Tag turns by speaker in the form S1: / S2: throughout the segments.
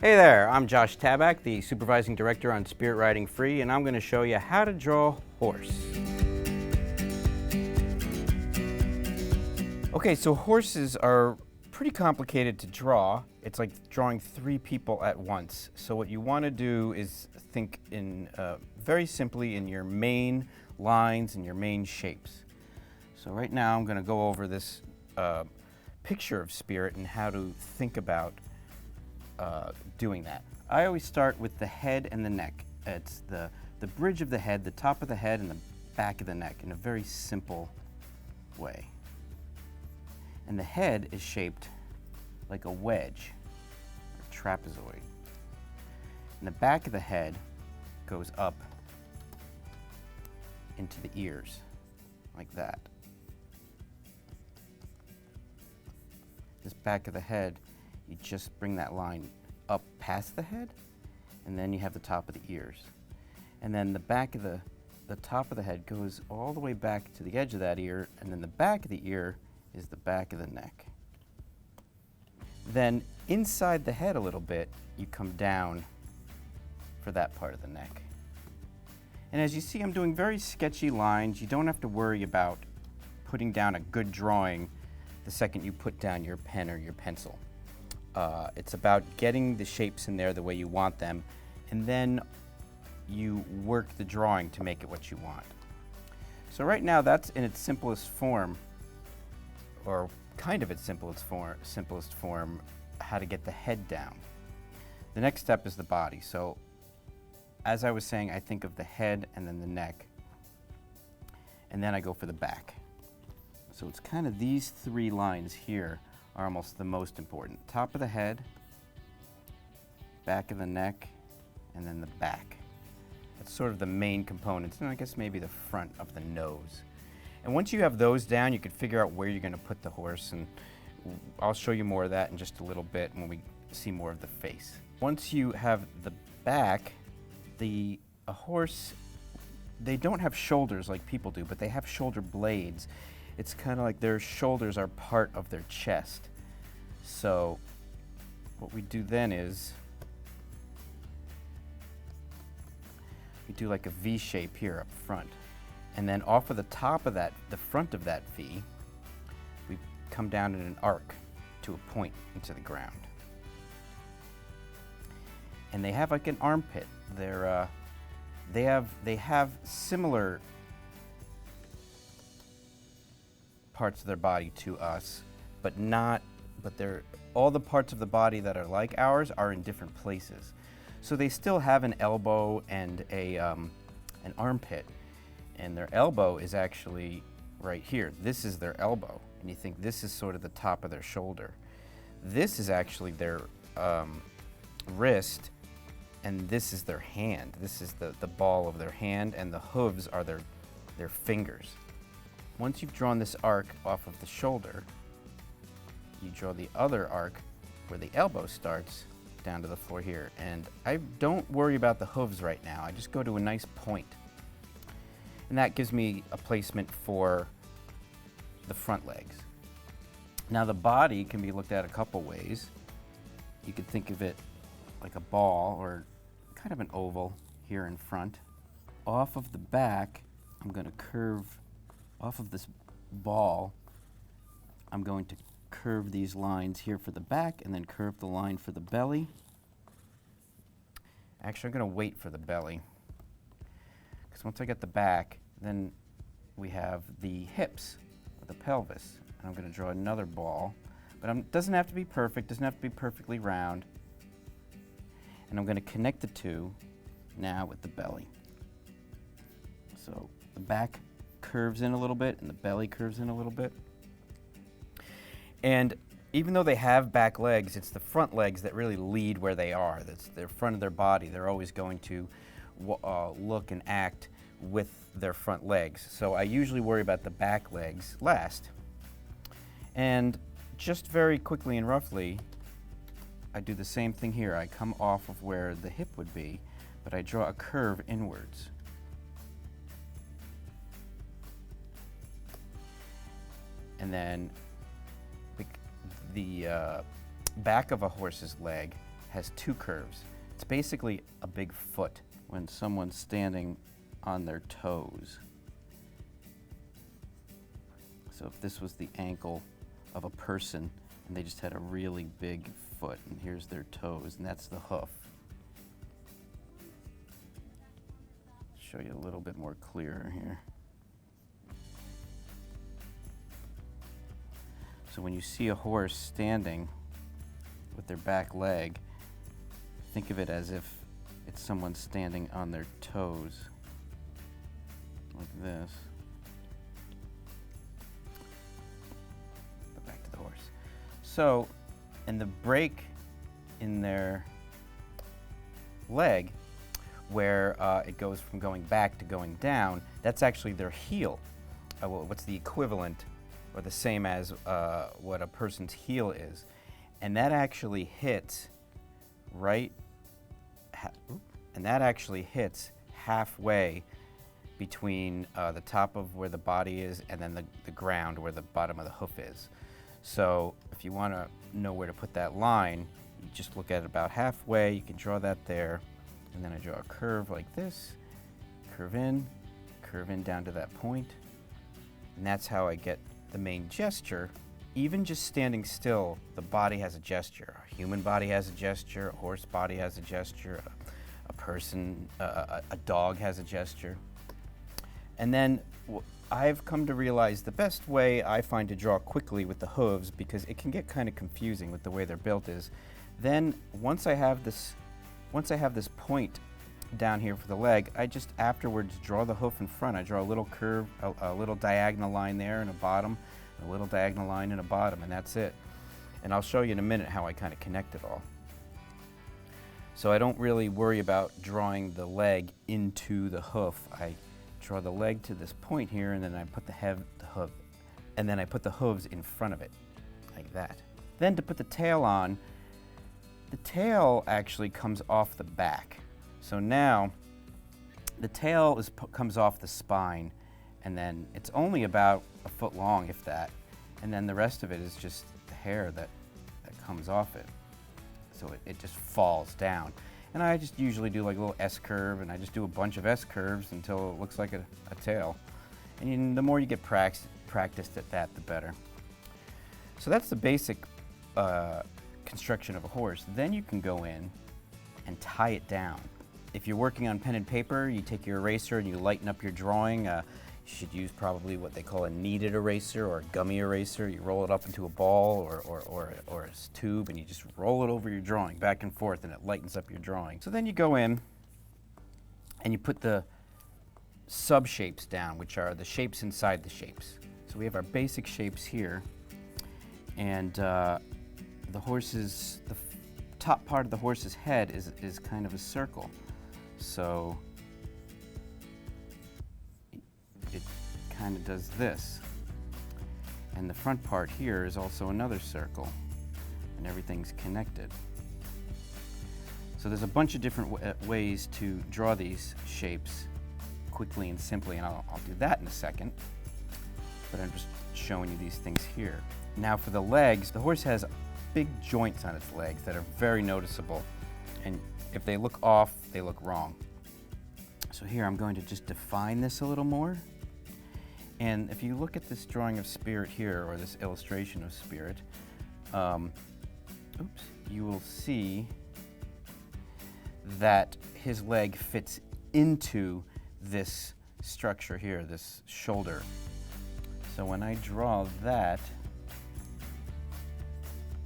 S1: Hey there, I'm Josh Tabak, the Supervising Director on Spirit Riding Free, and I'm going to show you how to draw horse. Okay, so horses are pretty complicated to draw. It's like drawing three people at once. So what you want to do is think in very simply in your main lines and your main shapes. So right now I'm going to go over this picture of Spirit and how to think about doing that. I always start with the head and the neck. It's the bridge of the head, the top of the head, and the back of the neck in a very simple way. And the head is shaped like a wedge or trapezoid. And the back of the head goes up into the ears like that. This back of the head, you just bring that line up past the head, and then you have the top of the ears. And then the back of the top of the head goes all the way back to the edge of that ear, and then the back of the ear is the back of the neck. Then inside the head a little bit, you come down for that part of the neck. And as you see, I'm doing very sketchy lines. You don't have to worry about putting down a good drawing the second you put down your pen or your pencil. It's about getting the shapes in there the way you want them, and then you work the drawing to make it what you want. So right now that's in its simplest form, or kind of its simplest form, how to get the head down. The next step is the body. So as I was saying, I think of the head and then the neck, and then I go for the back. So it's kind of these three lines here are almost the most important. Top of the head, back of the neck, and then the back. That's sort of the main components, and I guess maybe the front of the nose. And once you have those down, you can figure out where you're going to put the horse, and I'll show you more of that in just a little bit when we see more of the face. Once you have the back, a horse, they don't have shoulders like people do, but they have shoulder blades. It's kind of like their shoulders are part of their chest. So what we do then is we do like a V shape here up front. And then off of the top of that, the front of that V, we come down in an arc to a point into the ground. And they have like an armpit. They have similar parts of their body to us, but all the parts of the body that are like ours are in different places. So they still have an elbow and an armpit, and their elbow is actually right here. This is their elbow, and you think this is sort of the top of their shoulder. This is actually their wrist, and this is their hand. This is the ball of their hand, and the hooves are their fingers. Once you've drawn this arc off of the shoulder, you draw the other arc where the elbow starts down to the floor here. And I don't worry about the hooves right now. I just go to a nice point. And that gives me a placement for the front legs. Now the body can be looked at a couple ways. You could think of it like a ball or kind of an oval here in front. Off of the back, I'm going to curve off of this ball. I'm going to curve these lines here for the back and then curve the line for the belly. Actually, I'm going to wait for the belly, because once I get the back, then we have the hips, or the pelvis. And I'm going to draw another ball, but it doesn't have to be perfect, doesn't have to be perfectly round. And I'm going to connect the two now with the belly. So the back curves in a little bit and the belly curves in a little bit. And even though they have back legs, it's the front legs that really lead where they are. That's their front of their body. They're always going to look and act with their front legs. So I usually worry about the back legs last. And just very quickly and roughly, I do the same thing here. I come off of where the hip would be, but I draw a curve inwards. And then the back of a horse's leg has two curves. It's basically a big foot when someone's standing on their toes. So if this was the ankle of a person and they just had a really big foot, and here's their toes, and that's the hoof. Show you a little bit more clearer here. So when you see a horse standing with their back leg, think of it as if it's someone standing on their toes, like this. But back to the horse. So, and the break in their leg, where it goes from going back to going down, that's actually their heel. What's the equivalent or the same as what a person's heel is. And that actually hits halfway between the top of where the body is and then the ground where the bottom of the hoof is. So if you want to know where to put that line, you just look at it about halfway. You can draw that there. And then I draw a curve like this, curve in down to that point. And that's how I get the main gesture. Even just standing still, the body has a gesture. A human body has a gesture, a horse body has a gesture, a person, a dog has a gesture. And then I've come to realize the best way I find to draw quickly with the hooves, because it can get kind of confusing with the way they're built, is then once I have this point down here for the leg, I just afterwards draw the hoof in front. I draw a little curve, a little diagonal line there and a bottom, a little diagonal line and a bottom, and that's it. And I'll show you in a minute how I kind of connect it all. So I don't really worry about drawing the leg into the hoof. I draw the leg to this point here, and then I put the hoof, and then I put the hooves in front of it, like that. Then to put the tail on, the tail actually comes off the back. So now the tail comes off the spine, and then it's only about a foot long, if that. And then the rest of it is just the hair that comes off it. So it just falls down. And I just usually do like a little S-curve, and I just do a bunch of S-curves until it looks like a tail. And the more you get practiced at that, the better. So that's the basic construction of a horse. Then you can go in and tie it down. If you're working on pen and paper, you take your eraser and you lighten up your drawing. You should use probably what they call a kneaded eraser or a gummy eraser. You roll it up into a ball or a tube, and you just roll it over your drawing back and forth, and it lightens up your drawing. So then you go in and you put the sub-shapes down, which are the shapes inside the shapes. So we have our basic shapes here, and the top part of the horse's head is kind of a circle. So it kind of does this. And the front part here is also another circle, and everything's connected. So there's a bunch of different ways to draw these shapes quickly and simply, and I'll do that in a second. But I'm just showing you these things here. Now for the legs, the horse has big joints on its legs that are very noticeable, and if they look off, they look wrong. So here I'm going to just define this a little more. And if you look at this drawing of Spirit here, or this illustration of Spirit, you will see that his leg fits into this structure here, this shoulder. So when I draw that,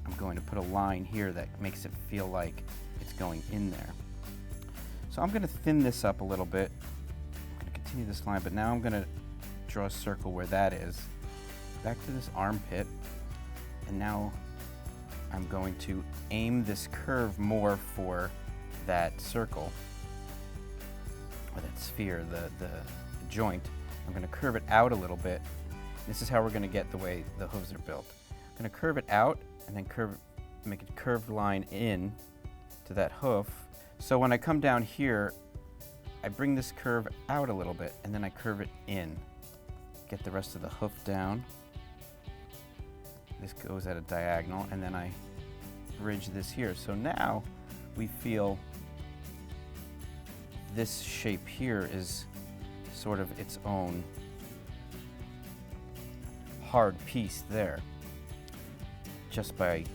S1: I'm going to put a line here that makes it feel like it's going in there. So I'm going to thin this up a little bit. I'm going to continue this line, but now I'm going to draw a circle where that is. Back to this armpit, and now I'm going to aim this curve more for that circle, or that sphere, the joint. I'm going to curve it out a little bit. This is how we're going to get the way the hooves are built. I'm going to curve it out and then make a curved line in to that hoof. So when I come down here, I bring this curve out a little bit, and then I curve it in. Get the rest of the hoof down. This goes at a diagonal, and then I bridge this here. So now we feel this shape here is sort of its own hard piece there, just by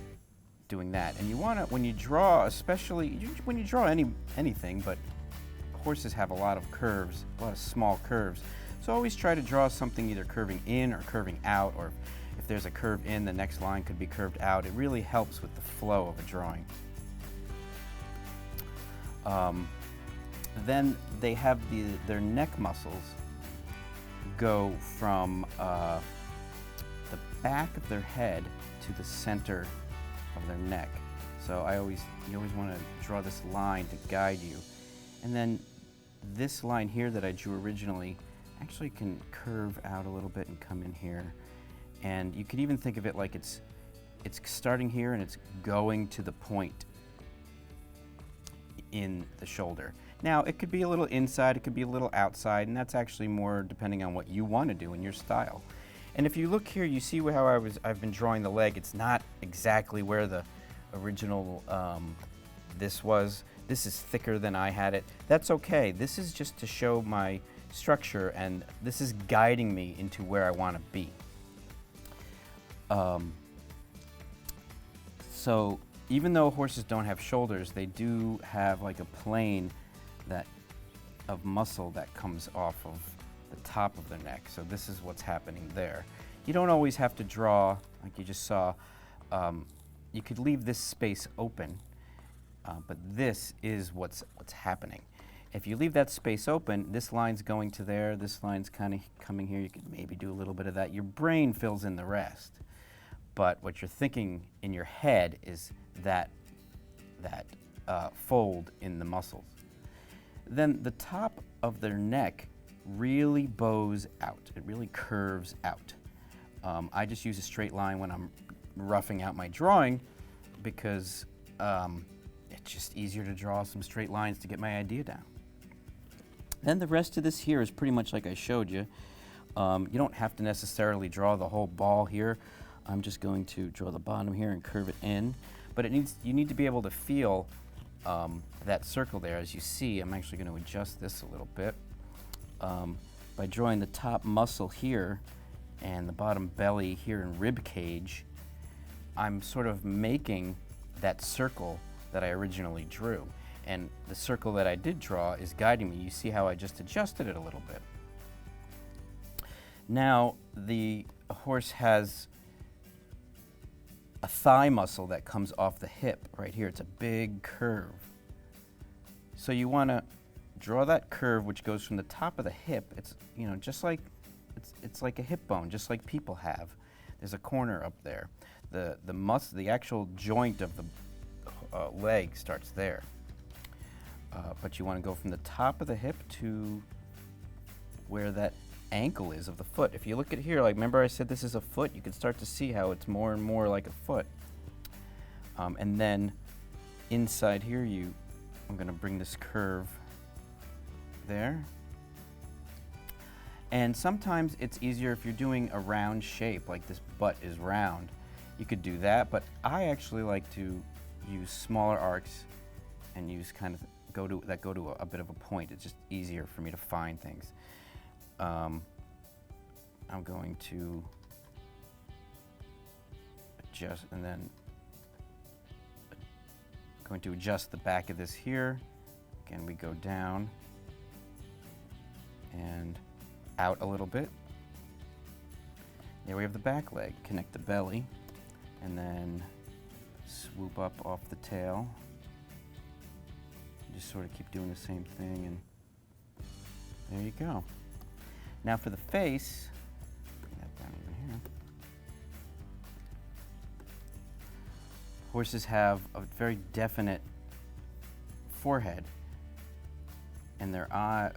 S1: doing that. And you want to, when you draw, especially when you draw anything, but horses have a lot of curves, a lot of small curves. So always try to draw something either curving in or curving out, or if there's a curve in, the next line could be curved out. It really helps with the flow of a drawing. Then they have their neck muscles go from the back of their head to the center of their neck. So you always want to draw this line to guide you. And then this line here that I drew originally actually can curve out a little bit and come in here. And you could even think of it like it's starting here and it's going to the point in the shoulder. Now, it could be a little inside, it could be a little outside, and that's actually more depending on what you want to do in your style. And if you look here, you see how I've been drawing the leg. It's not exactly where the original this was. This is thicker than I had it. That's okay. This is just to show my structure, and this is guiding me into where I want to be. So even though horses don't have shoulders, they do have like a plane of muscle that comes off of the top of their neck. So this is what's happening there. You don't always have to draw like you just saw. You could leave this space open, but this is what's happening. If you leave that space open, this line's going to there, this line's kind of coming here. You could maybe do a little bit of that. Your brain fills in the rest. But what you're thinking in your head is that fold in the muscles. Then the top of their neck really bows out. It really curves out. I just use a straight line when I'm roughing out my drawing because it's just easier to draw some straight lines to get my idea down. Then the rest of this here is pretty much like I showed you. You don't have to necessarily draw the whole ball here. I'm just going to draw the bottom here and curve it in. But you need to be able to feel that circle there. As you see, I'm actually going to adjust this a little bit. By drawing the top muscle here and the bottom belly here in rib cage, I'm sort of making that circle that I originally drew. And the circle that I did draw is guiding me. You see how I just adjusted it a little bit. Now, the horse has a thigh muscle that comes off the hip right here. It's a big curve. So you want to draw that curve which goes from the top of the hip. It's, you know, just like it's like a hip bone, just like people have. There's a corner up there. The actual joint of the leg starts there. But you want to go from the top of the hip to where that ankle is of the foot. If you look at here, like remember I said this is a foot, you can start to see how it's more and more like a foot. And then inside here, I'm going to bring this curve there. And sometimes it's easier if you're doing a round shape, like this butt is round. You could do that, but I actually like to use smaller arcs and use kind of go to a bit of a point. It's just easier for me to find things. I'm going to adjust, and then going to adjust the back of this here. Again, we go down and out a little bit. There we have the back leg. Connect the belly, and then swoop up off the tail. Just sort of keep doing the same thing, and there you go. Now for the face, bring that down even here. Horses have a very definite forehead, and their eye.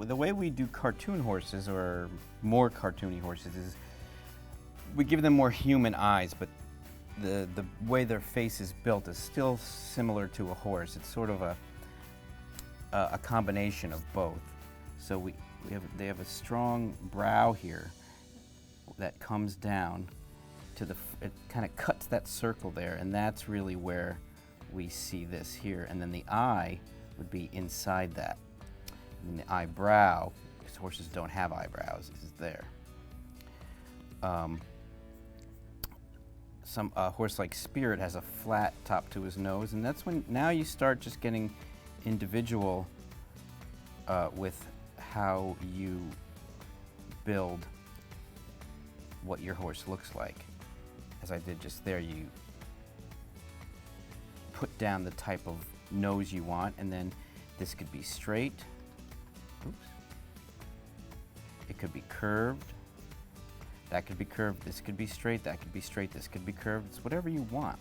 S1: The way we do cartoon horses, or more cartoony horses, is we give them more human eyes, but the way their face is built is still similar to a horse. It's sort of a combination of both. So they have a strong brow here that comes down to it kind of cuts that circle there, and that's really where we see this here, and then the eye would be inside that. And the eyebrow, because horses don't have eyebrows, is there. Some horse like Spirit has a flat top to his nose, and that's when now you start just getting individual with how you build what your horse looks like. As I did just there, you put down the type of nose you want, and then this could be straight. Oops. It could be curved. That could be curved. This could be straight. That could be straight. This could be curved. It's whatever you want.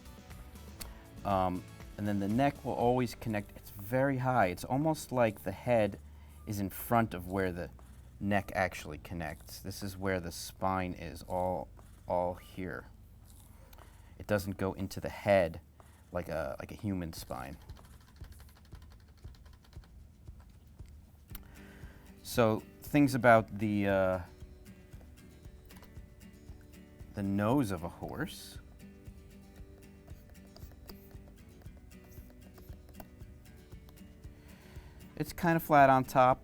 S1: And then the neck will always connect. It's very high. It's almost like the head is in front of where the neck actually connects. This is where the spine is, all here. It doesn't go into the head like a human spine. So things about the nose of a horse. It's kind of flat on top.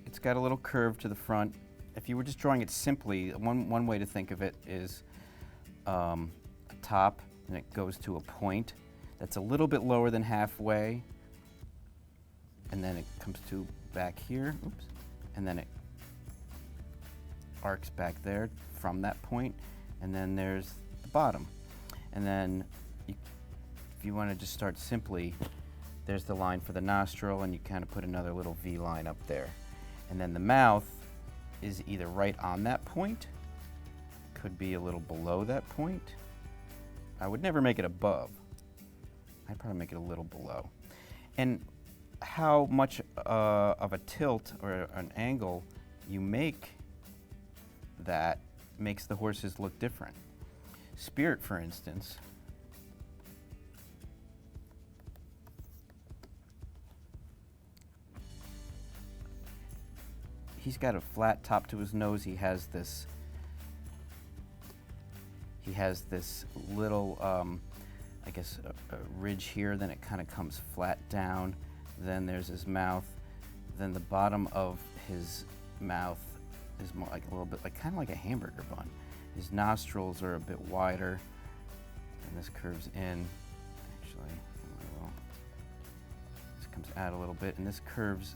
S1: It's got a little curve to the front. If you were just drawing it simply, one way to think of it is a top, and it goes to a point that's a little bit lower than halfway, and then it comes to back here, oops, and then it arcs back there from that point, and then there's the bottom. And then if you want to just start simply, there's the line for the nostril, and you kind of put another little V line up there. And then the mouth is either right on that point, could be a little below that point. I would never make it above. I'd probably make it a little below. And how much of a tilt or an angle you make that makes the horses look different. Spirit, for instance, he's got a flat top to his nose. He has this little, I guess, a ridge here. Then it kind of comes flat down. Then there's his mouth. Then the bottom of his mouth is more like a little bit, like kind of like a hamburger bun. His nostrils are a bit wider, and this curves in. Actually, this comes out a little bit, and this curves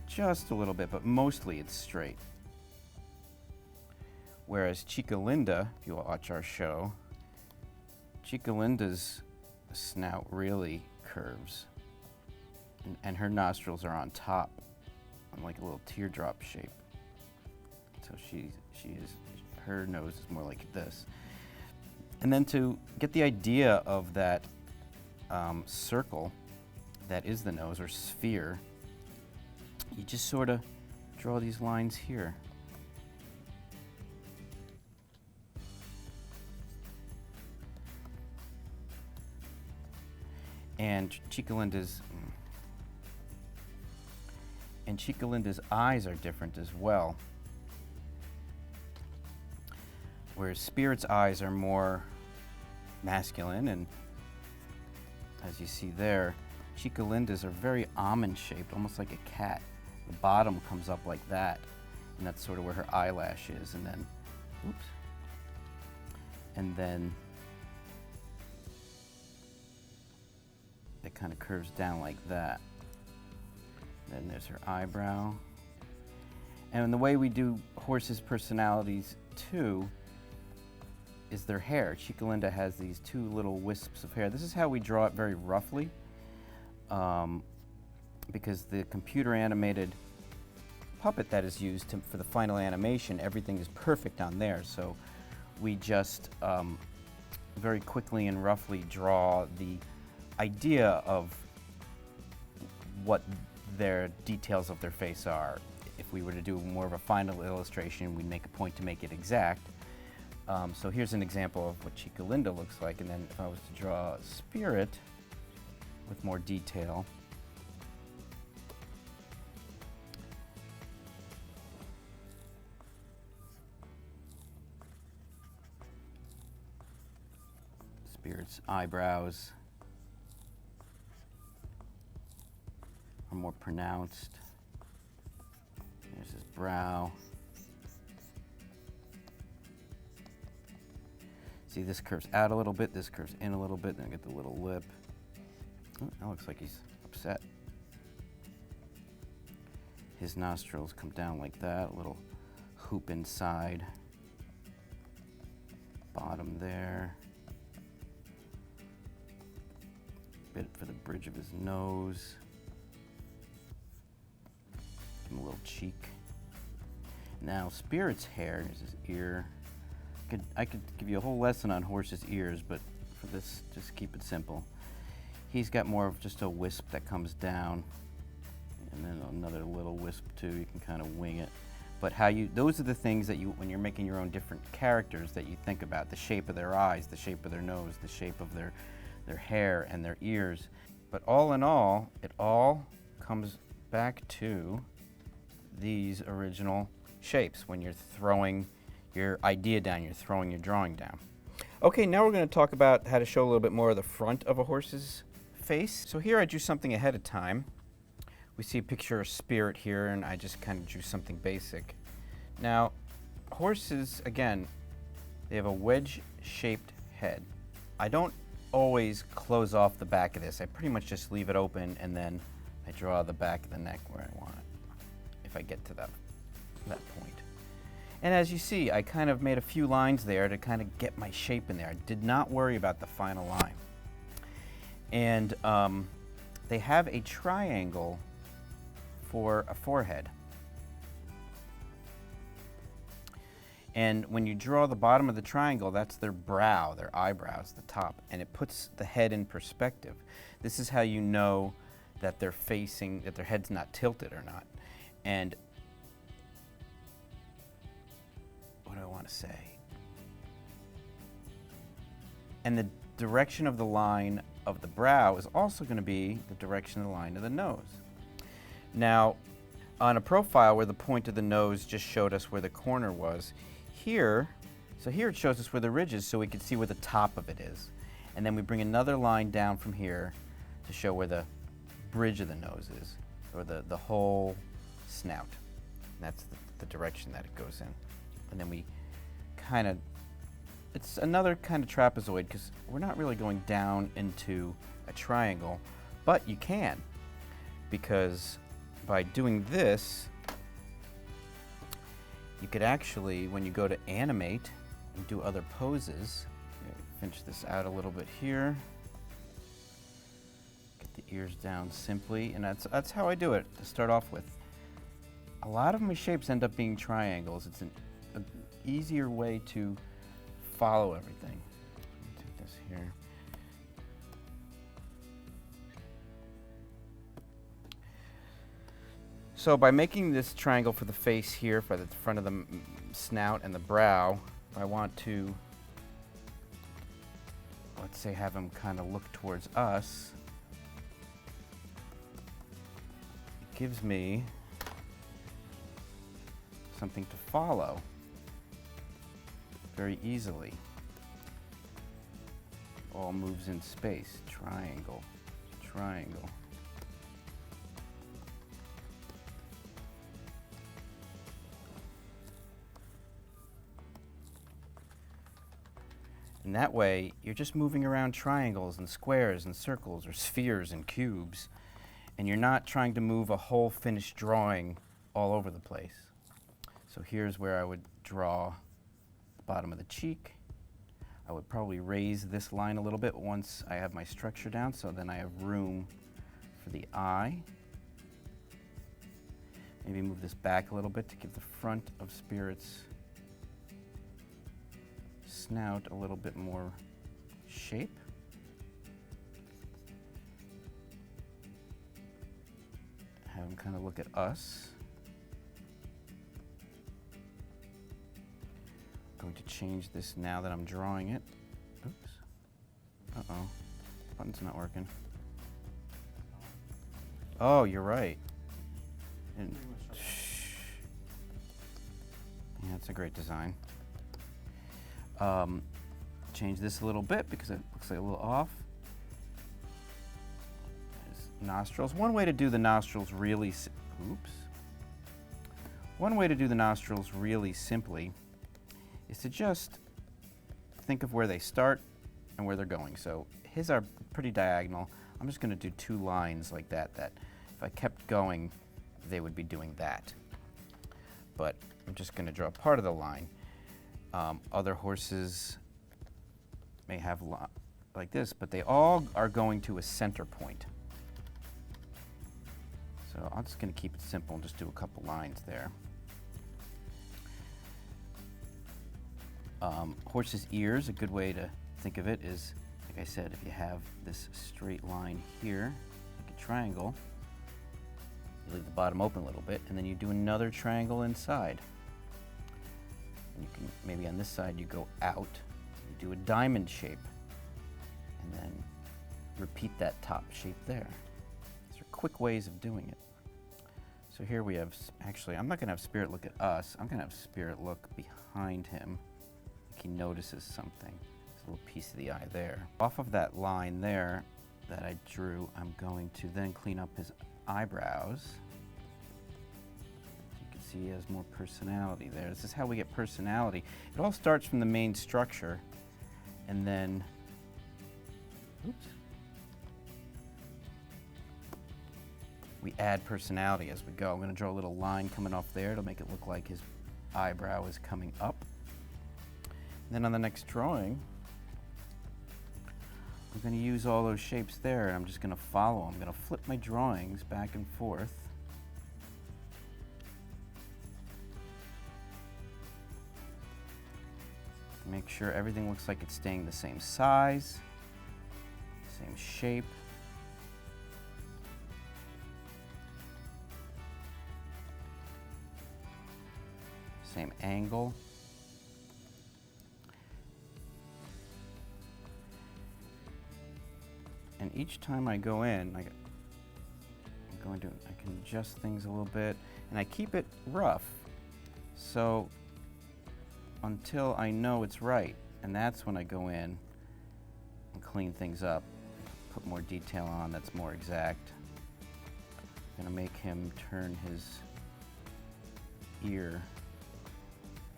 S1: just a little bit, but mostly it's straight. Whereas Chica Linda, if you watch our show, Chica Linda's snout really curves, and her nostrils are on top, on like a little teardrop shape. So her nose is more like this. And then to get the idea of that circle that is the nose, or sphere, you just sort of draw these lines here. And Chica Linda's eyes are different as well. Whereas Spirit's eyes are more masculine, and as you see there, Chica Linda's are very almond-shaped, almost like a cat. The bottom comes up like that, and that's sort of where her eyelash is, and then, oops, and then it kind of curves down like that. Then there's her eyebrow. And the way we do horses' personalities too is their hair. Chica Linda has these two little wisps of hair. This is how we draw it very roughly, because the computer animated puppet that is used for the final animation, everything is perfect on there. So we just very quickly and roughly draw the idea of what their details of their face are. If we were to do more of a final illustration, we'd make a point to make it exact. So here's an example of what Chica Linda looks like, and then if I was to draw Spirit with more detail, Spirit's eyebrows are more pronounced. There's his brow. See, this curves out a little bit, this curves in a little bit, then I get the little lip. Oh, that looks like he's upset. His nostrils come down like that, a little hoop inside. Bottom there. Bit for the bridge of his nose. Give him a little cheek. Now, Spirit's hair is his ear. I could give you a whole lesson on horses' ears, but for this, just keep it simple. He's got more of just a wisp that comes down, and then another little wisp too. You can kind of wing it. But those are the things that when you're making your own different characters that you think about. The shape of their eyes, the shape of their nose, the shape of their hair and their ears. But all in all, it all comes back to these original shapes when you're throwing your idea down, you're throwing your drawing down. Okay, now we're going to talk about how to show a little bit more of the front of a horse's face. So here I drew something ahead of time. We see a picture of Spirit here, and I just kind of drew something basic. Now, horses, again, they have a wedge-shaped head. I don't always close off the back of this. I pretty much just leave it open, and then I draw the back of the neck where I want it, if I get to that point. And as you see, I kind of made a few lines there to kind of get my shape in there. I did not worry about the final line. And they have a triangle for a forehead. And when you draw the bottom of the triangle, that's their brow, their eyebrows, the top, and it puts the head in perspective. This is how you know that they're facing, that their head's not tilted or not. And what do I want to say? And the direction of the line of the brow is also going to be the direction of the line of the nose. Now, on a profile where the point of the nose just showed us where the corner was, here it shows us where the ridge is so we can see where the top of it is. And then we bring another line down from here to show where the bridge of the nose is, or the whole snout. And that's the direction that it goes in. And then we kind of, it's another kind of trapezoid because we're not really going down into a triangle, but you can, because by doing this, you could actually, when you go to animate and do other poses, finish this out a little bit here, get the ears down simply, and that's how I do it to start off with. A lot of my shapes end up being triangles. It's an easier way to follow everything. Take this here. So by making this triangle for the face here, for the front of the snout and the brow, I want to, let's say, have him kind of look towards us. It gives me something to follow very easily. All moves in space. Triangle, triangle. And that way, you're just moving around triangles and squares and circles or spheres and cubes, and you're not trying to move a whole finished drawing all over the place. So here's where I would draw the bottom of the cheek. I would probably raise this line a little bit once I have my structure down, so then I have room for the eye. Maybe move this back a little bit to give the front of Spirit's snout a little bit more shape. Have him kind of look at us. I'm going to change this now that I'm drawing it. Oops. Uh-oh. Button's not working. Oh, you're right. And, yeah, that's a great design. Change this a little bit because it looks like a little off. nostrils. One way to do the nostrils really, One way to do the nostrils really simply is to just think of where they start and where they're going. So his are pretty diagonal. I'm just going to do 2 lines like that, that if I kept going, they would be doing that. But I'm just going to draw part of the line. Other horses may have like this, but they all are going to a center point. So I'm just going to keep it simple and just do a couple lines there. Horse's ears, a good way to think of it is, like I said, if you have this straight line here, like a triangle, you leave the bottom open a little bit, and then you do another triangle inside. And you can, maybe on this side you go out, you do a diamond shape, and then repeat that top shape there. These are quick ways of doing it. So here we have, actually, I'm not going to have Spirit look at us, I'm going to have Spirit look behind him. Like he notices something. There's a little piece of the eye there. Off of that line there that I drew, I'm going to then clean up his eyebrows. You can see he has more personality there. This is how we get personality. It all starts from the main structure, and then, we add personality as we go. I'm going to draw a little line coming off there to make it look like his eyebrow is coming up. And then on the next drawing, I'm going to use all those shapes there, and I'm just going to follow. I'm going to flip my drawings back and forth. Make sure everything looks like it's staying the same size, same shape. Same angle. And each time I go in, I can adjust things a little bit, and I keep it rough, so until I know it's right, and that's when I go in and clean things up, put more detail on that's more exact. I'm gonna make him turn his ear,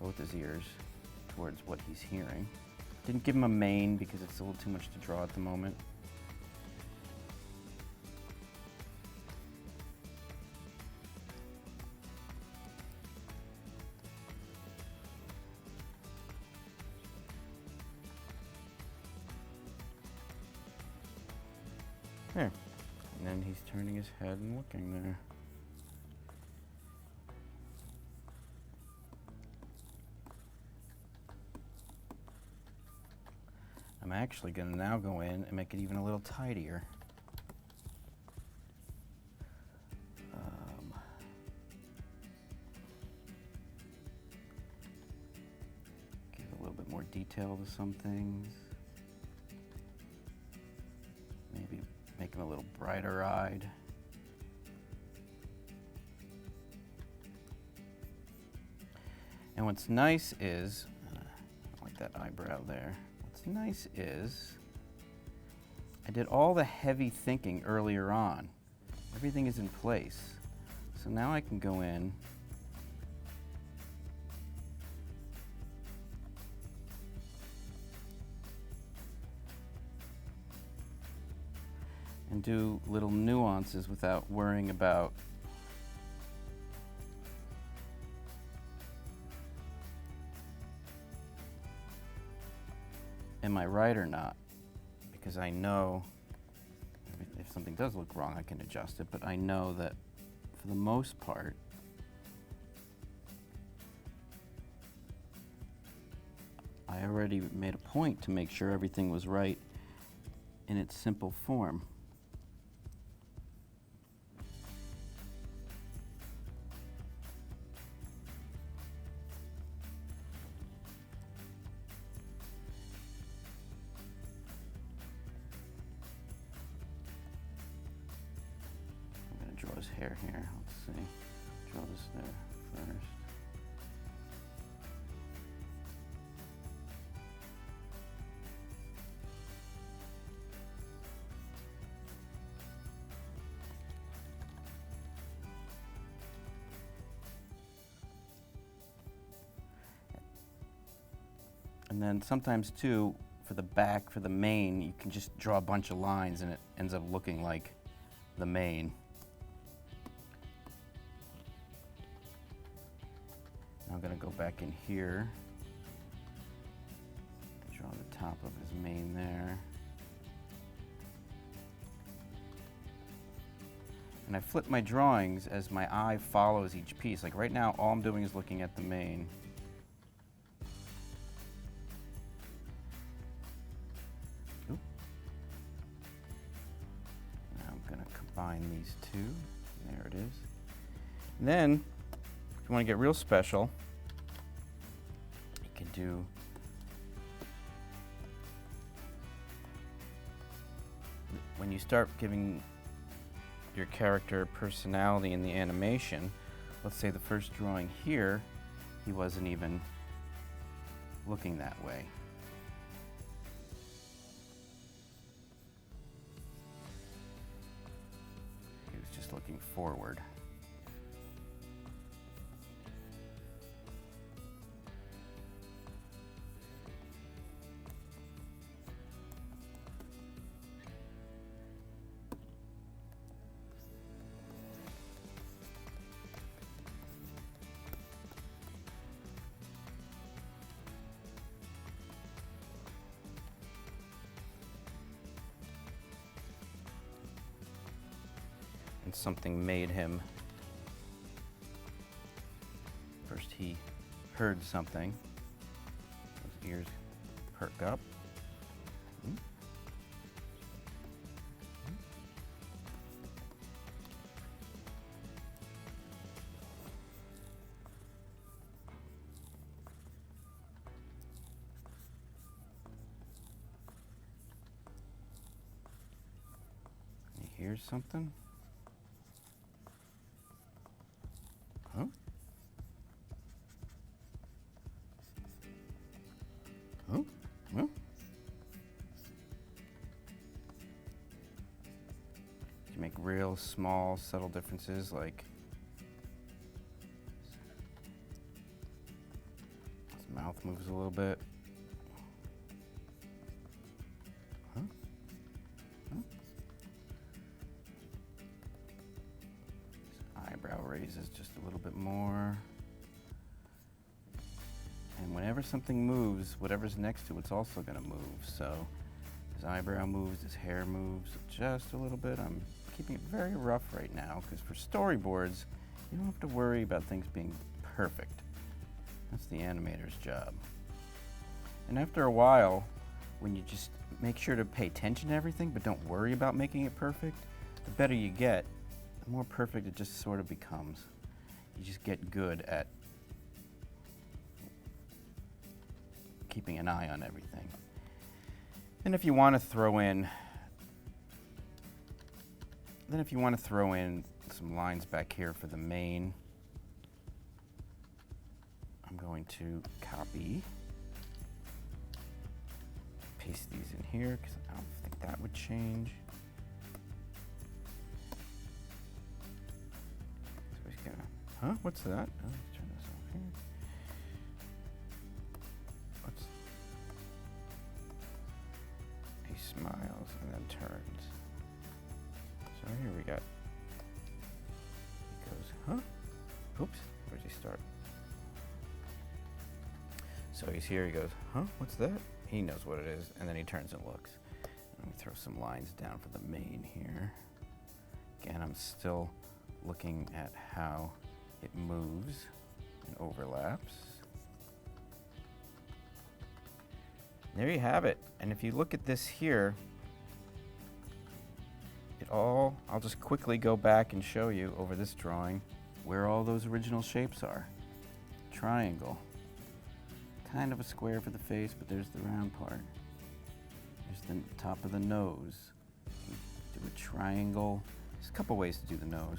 S1: both his ears, towards what he's hearing. Didn't give him a mane because it's a little too much to draw at the moment. There. And then he's turning his head and looking there. I'm actually going to now go in and make it even a little tidier. Give a little bit more detail to some things. Maybe make him a little brighter eyed. And what's nice is, I like that eyebrow there. What's nice is, I did all the heavy thinking earlier on. Everything is in place. So now I can go in and do little nuances without worrying about am I right or not? Because I know if something does look wrong, I can adjust it, but I know that for the most part, I already made a point to make sure everything was right in its simple form. Draw his hair here. Let's see. Draw this there first. And then sometimes too, for the back, for the mane, you can just draw a bunch of lines and it ends up looking like the mane. Now I'm gonna go back in here, draw the top of his mane there. And I flip my drawings as my eye follows each piece. Like right now, all I'm doing is looking at the mane. Oop. Now I'm gonna combine these two. There it is. And then, if you want to get real special, you can do when you start giving your character personality in the animation. Let's say the first drawing here, he wasn't even looking that way. He was just looking forward. And something made him, first he heard something, his ears perk up. He hears something. Huh? Oh, well. You make real small, subtle differences like his mouth moves a little bit. Huh? Huh? His eyebrow raises just a little bit more. And whenever something moves, whatever's next to it's also going to move. So his eyebrow moves, his hair moves just a little bit. I'm keeping it very rough right now because for storyboards, you don't have to worry about things being perfect. That's the animator's job. And after a while, when you just make sure to pay attention to everything but don't worry about making it perfect, the better you get, the more perfect it just sort of becomes. You just get good at keeping an eye on everything. And if you want to throw in some lines back here for the mane, I'm going to copy, paste these in here because I don't think that would change. So he's gonna, huh? What's that? Oh, let's turn this off here. He smiles and then turns. So here we got, he goes, huh? Oops, where'd he start? So he's here, he goes, huh? What's that? He knows what it is, and then he turns and looks. Let me throw some lines down for the mane here. Again, I'm still looking at how it moves and overlaps. There you have it. And if you look at this here, I'll just quickly go back and show you over this drawing where all those original shapes are. Triangle. Kind of a square for the face, but there's the round part. There's the top of the nose. Do a triangle. There's a couple ways to do the nose.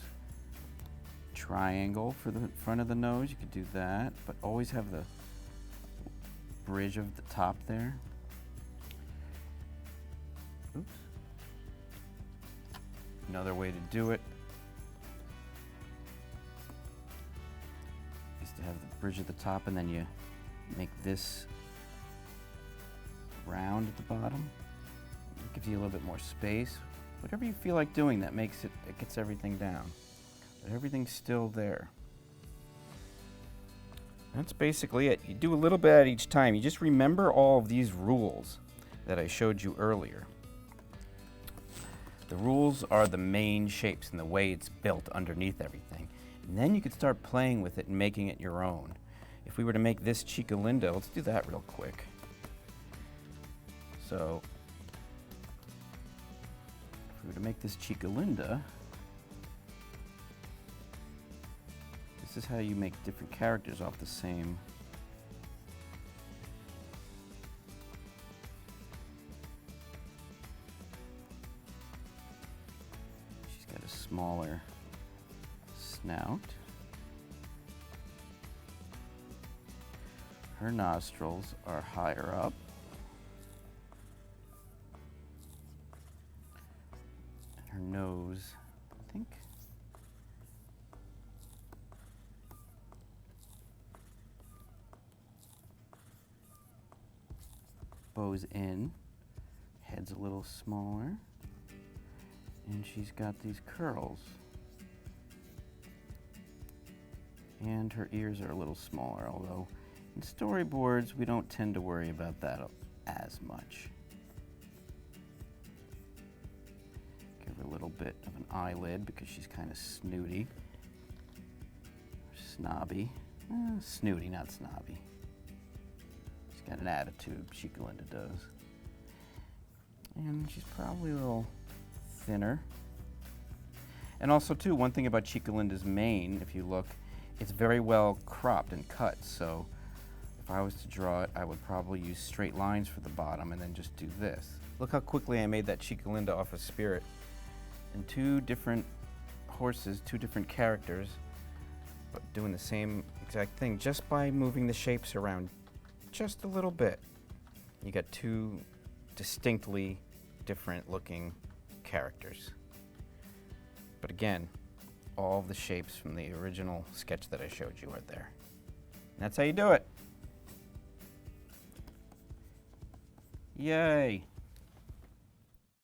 S1: Triangle for the front of the nose, you could do that, but always have the bridge of the top there. Oops. Another way to do it is to have the bridge at the top and then you make this round at the bottom. It gives you a little bit more space. Whatever you feel like doing that makes it, it gets everything down. But everything's still there. That's basically it. You do a little bit at each time. You just remember all of these rules that I showed you earlier. The rules are the main shapes and the way it's built underneath everything. And then you can start playing with it and making it your own. If we were to make this Chica Linda, let's do that real quick. So, if we were to make this Chica Linda, this is how you make different characters off the same. She's got a smaller snout. Her nostrils are higher up. And her nose, I think, bows in. Head's a little smaller. And she's got these curls. And her ears are a little smaller, although in storyboards, we don't tend to worry about that as much. Give her a little bit of an eyelid because she's kind of snooty. Snobby. Snooty, not snobby. She's got an attitude, Chica Linda does. And she's probably a little thinner. And also, too, one thing about Chica Linda's mane, if you look, it's very well cropped and cut, so if I was to draw it, I would probably use straight lines for the bottom and then just do this. Look how quickly I made that Chica Linda off of Spirit. And two different horses, two different characters, but doing the same exact thing just by moving the shapes around just a little bit. You got two distinctly different looking characters. But again, all of the shapes from the original sketch that I showed you are there. And that's how you do it. Yay!